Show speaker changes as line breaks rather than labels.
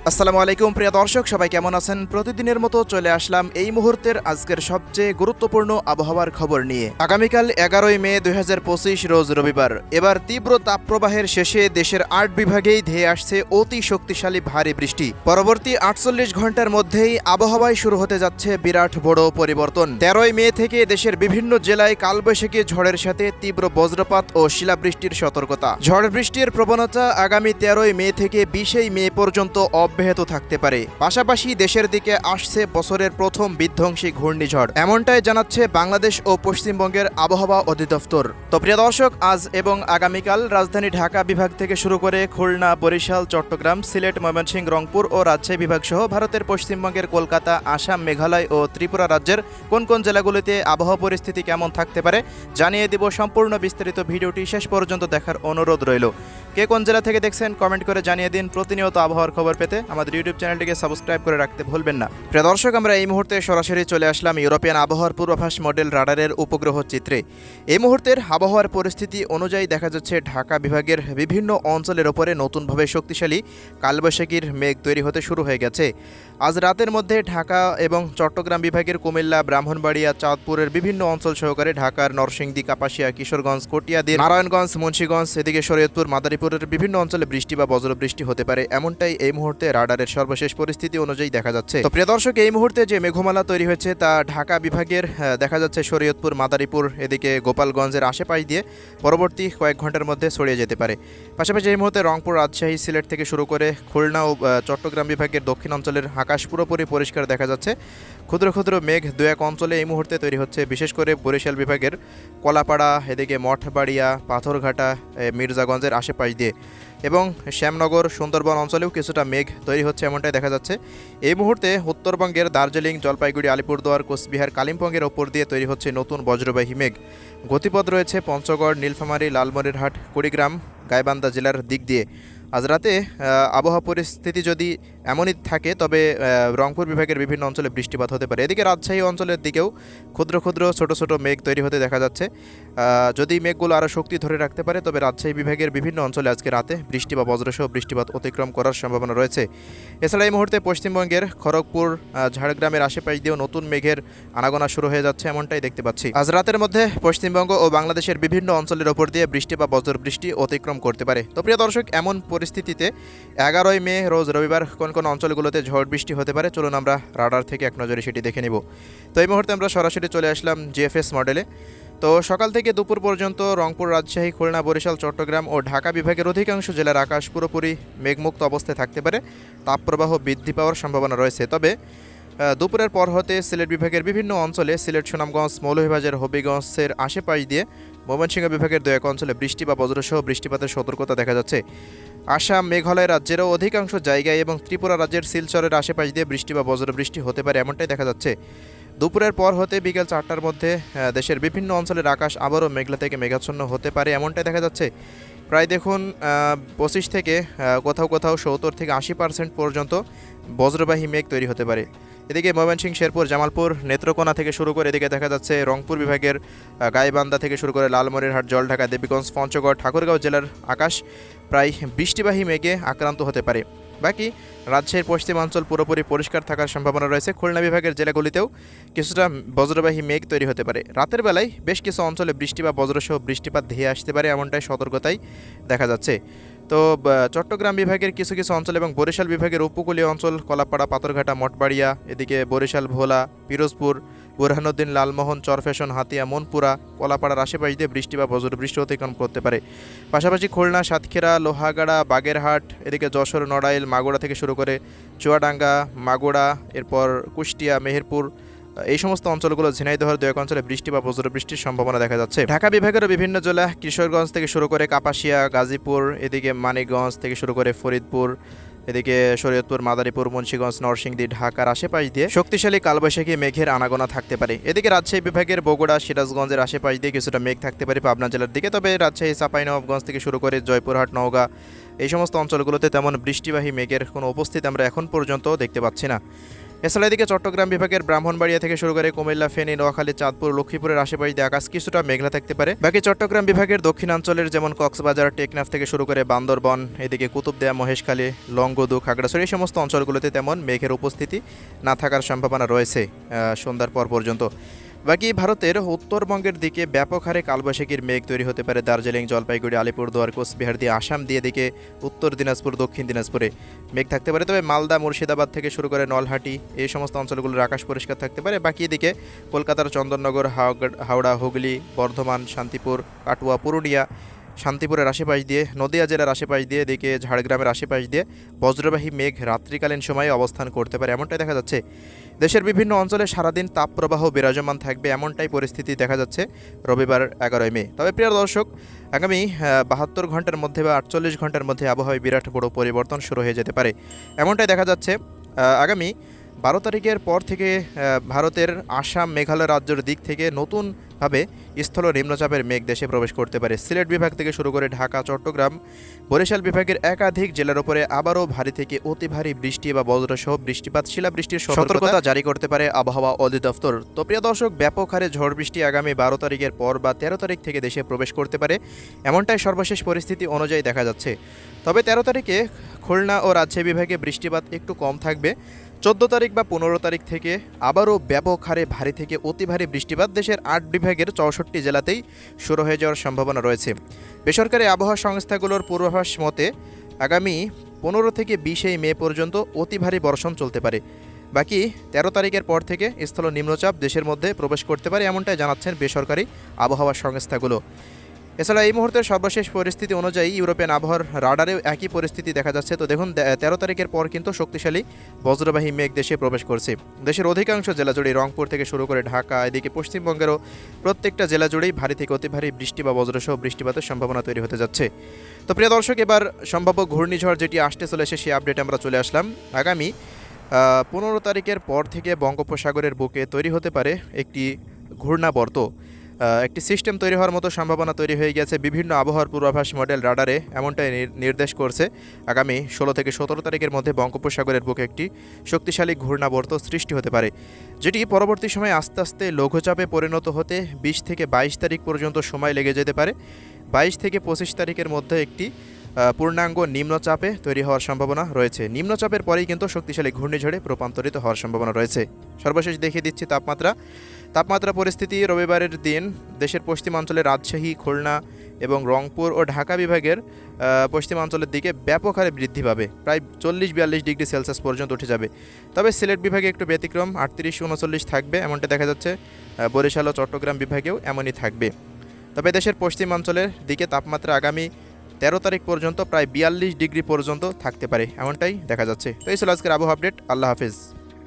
আসসালামু আলাইকুম প্রিয় দর্শক, সবাই কেমন আছেন? প্রতিদিনের মতো চলে আসলাম এই মুহূর্তের আজকের সবচেয়ে গুরুত্বপূর্ণ আবহাওয়ার খবর নিয়ে। আগামীকাল 11ই মে 2025 রোজ রবিবার। এবার তীব্র তাপপ্রবাহের শেষে দেশের 8 বিভাগেই ধেয়ে আসছে অতি শক্তিশালী ভারী বৃষ্টি। পরবর্তী 48 ঘন্টার মধ্যেই আবহাওয়ায় শুরু হতে যাচ্ছে বিরাট বড় পরিবর্তন। 13ই মে থেকে দেশের বিভিন্ন জেলায় কালবৈশাখী ঝড়ের সাথে তীব্র বজ্রপাত ও শিলাবৃষ্টির সতর্কতা। ঝড় বৃষ্টির প্রবণতা আগামী 13ই মে থেকে 20ই মে পর্যন্ত অব্যাহত থাকতে পারে। পাশাপাশি দেশের দিকে আসছে বছরের প্রথম বিধ্বংসী ঘূর্ণিঝড়, এমনটাই জানাচ্ছে বাংলাদেশ ও পশ্চিমবঙ্গের আবহাওয়া অধিদপ্তর। তো প্রিয় দর্শক, আজ এবং আগামীকাল রাজধানী ঢাকা বিভাগ থেকে শুরু করে খুলনা, বরিশাল, চট্টগ্রাম, সিলেট, ময়মনসিংহ, রংপুর ও রাজশাহী বিভাগ সহ ভারতের পশ্চিমবঙ্গের কলকাতা, আসাম, মেঘালয় ও ত্রিপুরা রাজ্যের কোন কোন জেলাগুলিতে আবহাওয়া পরিস্থিতি কেমন থাকতে পারে জানিয়ে দিব। সম্পূর্ণ বিস্তারিত ভিডিওটি শেষ পর্যন্ত দেখার অনুরোধ রইল। কে কোন জেলা থেকে দেখছেন কমেন্ট করে জানিয়ে দিন। প্রতিনিয়ত আবহাওয়ার খবর পেতে আমাদের ইউটিউব চ্যানেলটিকে সাবস্ক্রাইব করে রাখতে ভুলবেন না। প্রিয় দর্শক, আমরা এই মুহূর্তে সরাসরি চলে আসলাম ইউরোপিয়ান আবহাওয়ার পূর্বাভাস মডেল রাডারের উপগ্রহ চিত্রে। এই মুহূর্তের আবহাওয়ার পরিস্থিতি অনুযায়ী দেখা যাচ্ছে ঢাকা বিভাগের বিভিন্ন অঞ্চলের ওপরে নতুনভাবে শক্তিশালী কালবৈশাখীর মেঘ তৈরি হতে শুরু হয়ে গেছে। আজ রাতের মধ্যে ঢাকা এবং চট্টগ্রাম বিভাগের কুমিল্লা, ব্রাহ্মণবাড়িয়া, চাঁদপুরের বিভিন্ন অঞ্চল সহকারে ঢাকার নরসিংদী, কাপাসিয়া, কিশোরগঞ্জ, কটিয়াদি, নারায়ণগঞ্জ, মুন্সিগঞ্জ, এদিকে শরীয়তপুর, মাদারীপুরের বিভিন্ন অঞ্চলে বৃষ্টি বা বজ্রবৃষ্টি হতে পারে, এমনটাই এই মুহূর্তে রাডারের সর্বশেষ পরিস্থিতি অনুযায়ী দেখা যাচ্ছে। তো প্রিয় দর্শক, এই মুহূর্তে যে মেঘমালা তৈরি হয়েছে তা ঢাকা বিভাগের দেখা যাচ্ছে শরীয়তপুর, মাদারীপুর, এদিকে গোপালগঞ্জের আশেপাশ দিয়ে পরবর্তী কয়েক ঘন্টার মধ্যে ছড়িয়ে যেতে পারে। পাশাপাশি এই মুহূর্তে রংপুর, রাজশাহী, সিলেট থেকে শুরু করে খুলনা ও চট্টগ্রাম বিভাগের দক্ষিণ অঞ্চলের আকাশ পুরোপুরি পরিষ্কার দেখা যাচ্ছে। ক্ষুদ্র ক্ষুদ্র মেঘ দু এক অঞ্চলে এই মুহূর্তে তৈরি হচ্ছে, বিশেষ করে বরিশাল বিভাগের কলাপাড়া, এদিকে মঠবাড়িয়া, পাথরঘাটা, মির্জাগঞ্জের আশেপাশ দিয়ে এবং শ্যামনগর, সুন্দরবন অঞ্চলেও কিছুটা মেঘ তৈরি হচ্ছে, এমনটাই দেখা যাচ্ছে। এই মুহূর্তে উত্তরবঙ্গের দার্জিলিং, জলপাইগুড়ি, আলিপুরদুয়ার, কোচবিহার, কালিম্পংয়ের ওপর দিয়ে তৈরি হচ্ছে নতুন বজ্রবাহী মেঘ। গতিপথ রয়েছে পঞ্চগড়, নীলফামারী, লালমনিরহাট, কুড়িগ্রাম, গাইবান্ধা জেলার দিক দিয়ে। আজ রাতে আবহাওয়া পরিস্থিতি যদি এমনই থাকে তবে রংপুর বিভাগের বিভিন্ন অঞ্চলে বৃষ্টিপাত হতে পারে। এদিকে রাজশাহী অঞ্চলের দিকেও ক্ষুদ্র ক্ষুদ্র ছোট ছোট মেঘ তৈরি হতে দেখা যাচ্ছে। যদি মেঘগুলো আরও শক্তি ধরে রাখতে পারে তবে রাজশাহী বিভাগের বিভিন্ন অঞ্চলে আজকে রাতে বৃষ্টি বা বজ্রসহ বৃষ্টিপাত অতিক্রম করার সম্ভাবনা রয়েছে। এছাড়া এই মুহূর্তে পশ্চিমবঙ্গের খড়গপুর, ঝাড়গ্রামের আশেপাশ দিয়েও নতুন মেঘের আনাগোনা শুরু হয়ে যাচ্ছে, এমনটাই দেখতে পাচ্ছি। আজ রাতের মধ্যে পশ্চিমবঙ্গ ও বাংলাদেশের বিভিন্ন অঞ্চলের ওপর দিয়ে বৃষ্টি বা বজ্রবৃষ্টি অতিক্রম করতে পারে। তো প্রিয় দর্শক, এমন পরিস্থিতিতে 11ই মে রোজ রবিবার কোন কোন অঞ্চলগুলোতে ঝড় বৃষ্টি হতে পারে চলুন আমরা রাডার থেকে এক নজরে সেটি দেখে নিব। তো এই মুহূর্তে আমরা সরাসরি চলে আসলাম জিএফএস মডেলে। তো সকাল থেকে দুপুর পর্যন্ত রংপুর, রাজশাহী, খুলনা, বরিশাল, চট্টগ্রাম ও ঢাকা বিভাগের অধিকাংশ জেলার আকাশ পুরোপুরি মেঘমুক্ত অবস্থায় থাকতে পারে। তাপপ্রবাহ বৃদ্ধি পাওয়ার সম্ভাবনা রয়েছে। তবে দুপুরের পর হতে সিলেট বিভাগের বিভিন্ন অঞ্চলে, সিলেট, সুনামগঞ্জ, মৌলভীবাজার, হবিগঞ্জের আশেপাশ দিয়ে ময়মনসিংহ বিভাগের দু এক অঞ্চলে বৃষ্টি বা বজ্রসহ বৃষ্টিপাতের সতর্কতা দেখা যাচ্ছে। আসাম, মেঘালয় রাজ্যেরও অধিকাংশ জায়গায় এবং ত্রিপুরা রাজ্যের শিলচরের আশেপাশ দিয়ে বৃষ্টি বা বজ্রবৃষ্টি হতে পারে, এমনটাই দেখা যাচ্ছে। দুপুরের পর হতে বিকেল 4টার মধ্যে দেশের বিভিন্ন অঞ্চলের আকাশ আবারও মেঘলা থেকে মেঘাচ্ছন্ন হতে পারে, এমনটাই দেখা যাচ্ছে। প্রায় দেখুন 25 থেকে কোথাও কোথাও 70 থেকে 80% পর্যন্ত বজ্রবাহী মেঘ তৈরি হতে পারে। এদিকে ময়মনসিংহ, শেরপুর, জামালপুর, নেত্রকোনা থেকে শুরু করে এদিকে দেখা যাচ্ছে রংপুর বিভাগের গাইবান্ধা থেকে শুরু করে লালমনিরহাট, জলঢাকা, দেবীগঞ্জ, পঞ্চগড়, ঠাকুরগাঁও জেলার আকাশ প্রায় বৃষ্টিবাহী মেঘে আক্রান্ত হতে পারে। বাকি রাজশাহীর পশ্চিমাঞ্চল পুরোপুরি পরিষ্কার থাকার সম্ভাবনা রয়েছে। খুলনা বিভাগের জেলাগুলিতেও কিছুটা বজ্রবাহী মেঘ তৈরি হতে পারে। রাতের বেলায় বেশ কিছু অঞ্চলে বৃষ্টি বা বজ্রসহ বৃষ্টিপাত ধেয়ে আসতে পারে, এমনটাই সতর্কতাই দেখা যাচ্ছে। তো চট্টগ্রাম বিভাগের কিছু কিছু অঞ্চল এবং বরিশাল বিভাগের উপকূলীয় অঞ্চল, কলাপাড়া, পাথরঘাটা, মঠবাড়িয়া, এদিকে বরিশাল, ভোলা, পিরোজপুর, বুরহানুদ্দিন, লালমোহন, চরফ্যাশন, হাতিয়া, মনপুরা, কলাপাড়ার আশেপাশ দিয়ে বৃষ্টি বা বজ্রবৃষ্টি অতিক্রম করতে পারে। পাশাপাশি খুলনা, সাতক্ষীরা, লোহাগাড়া, বাগেরহাট, এদিকে যশোর, নড়াইল, মাগুরা থেকে শুরু করে চুয়াডাঙ্গা, মাগুরা, এরপর কুষ্টিয়া, মেহেরপুর, এই সমস্ত অঞ্চলগুলো, ঝিনাইদহের দু এক অঞ্চলে বৃষ্টি বা বজ্রবৃষ্টির সম্ভাবনা দেখা যাচ্ছে। ঢাকা বিভাগেরও বিভিন্ন জেলা, কিশোরগঞ্জ থেকে শুরু করে কাপাসিয়া, গাজীপুর, এদিকে মানিকগঞ্জ থেকে শুরু করে ফরিদপুর, এদিকে শরীয়তপুর, মাদারীপুর, মুন্সিগঞ্জ, নরসিংদী, ঢাকার আশেপাশ দিয়ে শক্তিশালী কালবৈশাখী মেঘের আনাগোনা থাকতে পারে। এদিকে রাজশাহী বিভাগের বগুড়া, সিরাজগঞ্জের আশেপাশ দিয়ে কিছুটা মেঘ থাকতে পারে পাবনা জেলার দিকে। তবে রাজশাহী, চাঁপাইনবাবগঞ্জ থেকে শুরু করে জয়পুরহাট, নওগাঁ, এই সমস্ত অঞ্চলগুলোতে তেমন বৃষ্টিবাহী মেঘের কোনো উপস্থিতি আমরা এখন পর্যন্ত দেখতে পাচ্ছি না। এছাড়া এদিকে চট্টগ্রাম বিভাগের ব্রাহ্মণবাড়িয়া থেকে শুরু করে কুমিল্লা, ফেনী, নোয়াখালী, চাঁদপুর, লক্ষ্মীপুরের আশেপাশে দিয়ে আকাশ কিছুটা মেঘলা থাকতে পারে। বাকি চট্টগ্রাম বিভাগের দক্ষিণাঞ্চলের যেমন কক্সবাজার, টেকনাফ থেকে শুরু করে বান্দরবন, এদিকে কুতুবদিয়া, মহেশখালী, লংগদু, খাগড়াছড়ি এই সমস্ত অঞ্চলগুলোতে তেমন মেঘের উপস্থিতি না থাকার সম্ভাবনা রয়েছে সন্ধ্যার পর পর্যন্ত। বাকি ভারতের উত্তরবঙ্গের দিকে ব্যাপক হারে কালবৈশাখীর মেঘ তৈরি হতে পারে। দার্জিলিং, জলপাইগুড়ি, আলিপুরদুয়ার, কোচবিহার দিয়ে আসাম দিয়ে দিকে উত্তর দিনাজপুর, দক্ষিণ দিনাজপুরে মেঘ থাকতে পারে। তবে মালদা, মুর্শিদাবাদ থেকে শুরু করে নলহাটি এই সমস্ত অঞ্চলগুলোর আকাশ পরিষ্কার থাকতে পারে। বাকি এদিকে কলকাতার চন্দননগর, হাওড়া, হুগলি, বর্ধমান, শান্তিপুর, কাটুয়া, পুরুলিয়া, শান্তিপুরের আশেপাশ দিয়ে, নদিয়া জেলার আশেপাশ দিয়ে, এদিকে ঝাড়গ্রামের আশেপাশ দিয়ে বজ্রবাহী মেঘ রাত্রিকালীন সময়ে অবস্থান করতে পারে এমনটাই দেখা যাচ্ছে। দেশের বিভিন্ন অঞ্চলে সারাদিন তাপপ্রবাহ বিরাজমান থাকবে এমনটাই পরিস্থিতি দেখা যাচ্ছে রবিবার 11 মে। তবে প্রিয় দর্শক, আগামী 72 ঘন্টার মধ্যে বা 48 ঘন্টার মধ্যে আবহাওয়ায় বিরাট বড় পরিবর্তন শুরু হয়ে যেতে পারে এমনটাই দেখা যাচ্ছে। আগামী 12 তারিখের পর থেকে ভারতের আসাম, মেঘালয় রাজ্যের দিক থেকে নতুনভাবে স্থল নিম্নচাপের মেঘ দেশে প্রবেশ করতে পারে। সিলেট বিভাগ থেকে শুরু করে ঢাকা, চট্টগ্রাম, বরিশাল বিভাগের একাধিক জেলার উপরে আবারও ভারী থেকে অতি ভারী বৃষ্টি বা বজ্রসহ বৃষ্টিপাত, শিলাবৃষ্টির সতর্কতা জারি করতে পারে আবহাওয়া অধিদপ্তর। তো প্রিয় দর্শক, ব্যাপক হারে ঝড় বৃষ্টি আগামী 12 তারিখের পর বা 13 তারিখ থেকে দেশে প্রবেশ করতে পারে এমনটাই সর্বশেষ পরিস্থিতি অনুযায়ী দেখা যাচ্ছে। তবে 13 তারিখে খুলনা ও রাজশাহী বিভাগে বৃষ্টিপাত একটু কম থাকবে। 14 তারিখ বা 15 তারিখ থেকে আবারও ব্যাপক হারে ভারী থেকে অতি ভারী বৃষ্টিপাত দেশের 8 বিভাগের 64 জেলাতেই শুরু হয়ে যাওয়ার সম্ভাবনা রয়েছে। বেসরকারি আবহাওয়া সংস্থাগুলোর পূর্বাভাস মতে আগামী 15 থেকে 20 মে পর্যন্ত অতি ভারী বর্ষণ চলতে পারে। বাকি 13 তারিখের পর থেকে স্থল নিম্নচাপ দেশের মধ্যে প্রবেশ করতে পারে এমনটাই জানাচ্ছেন বেসরকারি আবহাওয়া সংস্থাগুলো। এছাড়া এই মুহূর্তের সর্বশেষ পরিস্থিতি অনুযায়ী ইউরোপিয়ান আবহাওয়ার রাডারেও একই পরিস্থিতি দেখা যাচ্ছে। তো দেখুন, 13 তারিখের পর কিন্তু শক্তিশালী বজ্রবাহী মেঘ দেশে প্রবেশ করছে। দেশের অধিকাংশ জেলা জুড়ে, রংপুর থেকে শুরু করে ঢাকা, এদিকে পশ্চিমবঙ্গেরও প্রত্যেকটা জেলা জুড়েই ভারী থেকে অতি ভারী বৃষ্টি বা বজ্রসহ বৃষ্টিপাতের সম্ভাবনা তৈরি হতে যাচ্ছে। তো প্রিয় দর্শক, এবার সম্ভাব্য ঘূর্ণিঝড় যেটি আসতে চলেছে সেই আপডেট আমরা চলে আসলাম। আগামী 15 তারিখের পর থেকে বঙ্গোপসাগরের বুকে তৈরি হতে পারে একটি ঘূর্ণাবর্ত। একটি সিস্টেম তৈরি হওয়ার মতো সম্ভাবনা তৈরি হয়ে গেছে। বিভিন্ন আবহাওয়ার পূর্বাভাস মডেল রাডারে এমনটাই নির্দেশ করছে আগামী 16 থেকে 17 তারিখের মধ্যে বঙ্গোপসাগরের বুকে একটি শক্তিশালী ঘূর্ণাবর্ত সৃষ্টি হতে পারে, যেটি পরবর্তী সময়ে আস্তে আস্তে লঘুচাপে পরিণত হতে 20 থেকে 22 তারিখ পর্যন্ত সময় লেগে যেতে পারে। 22 থেকে 25 তারিখের মধ্যে একটি পূর্ণাঙ্গ নিম্নচাপে তৈরি হওয়ার সম্ভাবনা রয়েছে। নিম্নচাপের পরেই কিন্তু শক্তিশালী ঘূর্ণিঝড়ে রূপান্তরিত হওয়ার সম্ভাবনা রয়েছে। সর্বশেষ দেখিয়ে দিচ্ছি তাপমাত্রা পরিস্থিতি। রবিবারের দিন দেশের পশ্চিমাঞ্চলে রাজশাহী, খুলনা এবং রংপুর ও ঢাকা বিভাগের পশ্চিমাঞ্চলের দিকে ব্যাপক হারে বৃদ্ধি পাবে, প্রায় 40-42 ডিগ্রি সেলসিয়াস পর্যন্ত উঠে যাবে। তবে সিলেট বিভাগে একটু ব্যতিক্রম, 38-39 থাকবে এমনটা দেখা যাচ্ছে। বরিশাল ও চট্টগ্রাম বিভাগেও এমনই থাকবে। তবে দেশের পশ্চিমাঞ্চলের দিকে তাপমাত্রা আগামী 13 তারিখ পর্যন্ত প্রায় 42 ডিগ্রি পর্যন্ত থাকতে পারে এমনটাই দেখা যাচ্ছে। তো এই ছিল আজকের আবহাওয়া আপডেট। আল্লাহ হাফেজ।